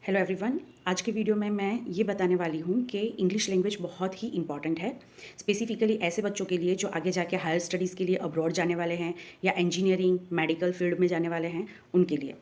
Hello everyone. आज के video में मैं ये बताने वाली हूँ कि इंग्लिश लैंग्वेज बहुत ही इंपॉर्टेंट है, स्पेसिफिकली ऐसे बच्चों के लिए जो आगे जाके हायर स्टडीज़ के लिए अब्रॉड जाने वाले हैं या इंजीनियरिंग मेडिकल फील्ड में जाने वाले हैं उनके लिए।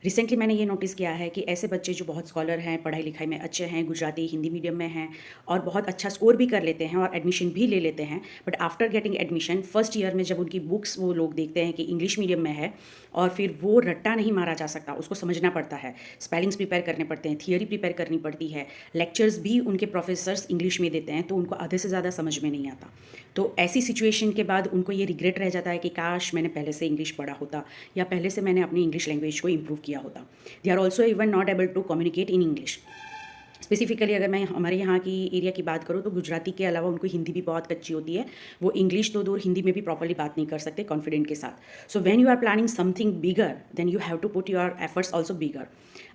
रिसेंटली मैंने ये नोटिस किया है कि ऐसे बच्चे जो बहुत स्कॉलर हैं, पढ़ाई लिखाई में अच्छे हैं, गुजराती हिंदी मीडियम में हैं और बहुत अच्छा स्कोर भी कर लेते हैं और एडमिशन भी ले लेते हैं, but after getting admission first year में जब उनकी बुक्स वो लोग देखते हैं कि इंग्लिश मीडियम में है और फिर वो रट्टा नहीं मारा जा सकता, उसको समझना पड़ता है, स्पेलिंग्स प्रिपेयर करने पड़ते हैं, थियरी प्रिपेयर करनी पड़ती है, लेक्चर्स भी उनके प्रोफेसर्स इंग्लिश में देते हैं, तो उनको आधे से ज़्यादा समझ में नहीं आता। तो ऐसी सिचुएशन के बाद उनको ये रिग्रेट रह जाता है कि काश मैंने पहले से इंग्लिश पढ़ा होता या पहले से मैंने अपनी इंग्लिश लैंग्वेज को इम्प्रूव किया होता। They are also even not able to communicate in English. Specifically अगर मैं हमारे यहाँ की एरिया की बात करूँ तो गुजराती के अलावा उनको हिंदी भी बहुत कच्ची होती है, वो इंग्लिश तो दूर हिंदी में भी प्रॉपर्ली बात नहीं कर सकते कॉन्फिडेंट के साथ। So when you are planning something bigger then you have to put your efforts also bigger.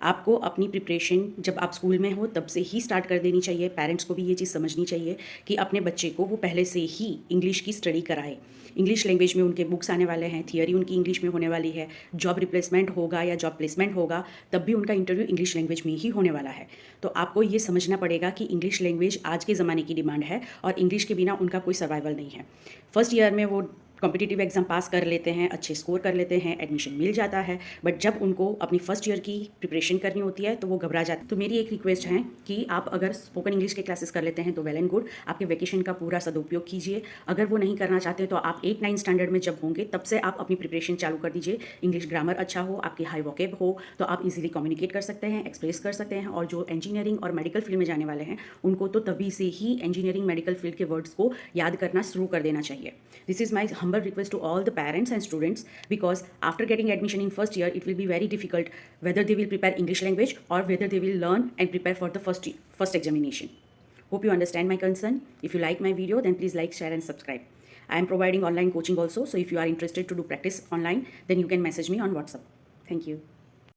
आपको अपनी प्रिपरेशन जब आप स्कूल में हो तब से ही स्टार्ट कर देनी चाहिए। पेरेंट्स को भी ये चीज़ समझनी चाहिए कि अपने बच्चे को वो पहले से ही इंग्लिश की स्टडी कराए। इंग्लिश लैंग्वेज में उनके बुक्स आने वाले हैं, थियरी उनकी इंग्लिश में होने वाली है, जॉब रिप्लेसमेंट होगा या जॉब प्लेसमेंट होगा तब भी उनका इंटरव्यू इंग्लिश लैंग्वेज में ही होने वाला है। तो आपको ये समझना पड़ेगा कि इंग्लिश लैंग्वेज आज के ज़माने की डिमांड है और इंग्लिश के बिना उनका कोई सर्वाइवल नहीं है। फर्स्ट ईयर में वो कॉम्पिटिटिव एग्जाम पास कर लेते हैं, अच्छे स्कोर कर लेते हैं, एडमिशन मिल जाता है, बट जब उनको अपनी फर्स्ट ईयर की प्रिपरेशन करनी होती है तो वो घबरा जाते हैं। तो मेरी एक रिक्वेस्ट है कि आप अगर स्पोकन इंग्लिश के क्लासेस कर लेते हैं तो वेल एंड गुड, आपके वेकेशन का पूरा सदुपयोग कीजिए। अगर वो नहीं करना चाहते तो आप 8-9 स्टैंडर्ड में जब होंगे तब से आप अपनी प्रिपरेशन चालू कर दीजिए। इंग्लिश ग्रामर अच्छा हो, आपकी हाई वोकेब हो, तो आप इजीली कम्युनिकेट कर सकते हैं, एक्सप्रेस कर सकते हैं। और जो इंजीनियरिंग और मेडिकल फील्ड में जाने वाले हैं उनको तो तभी से ही इंजीनियरिंग मेडिकल फील्ड के वर्ड्स को याद करना शुरू कर देना चाहिए। This is my humble request to all the parents and students, because after getting admission in first year it will be very difficult whether they will prepare English language or whether they will learn and prepare for the first examination. Hope you understand my concern. If you like my video then please like, share and subscribe. I am providing online coaching also, so if you are interested to do practice online then you can message me on WhatsApp. Thank you.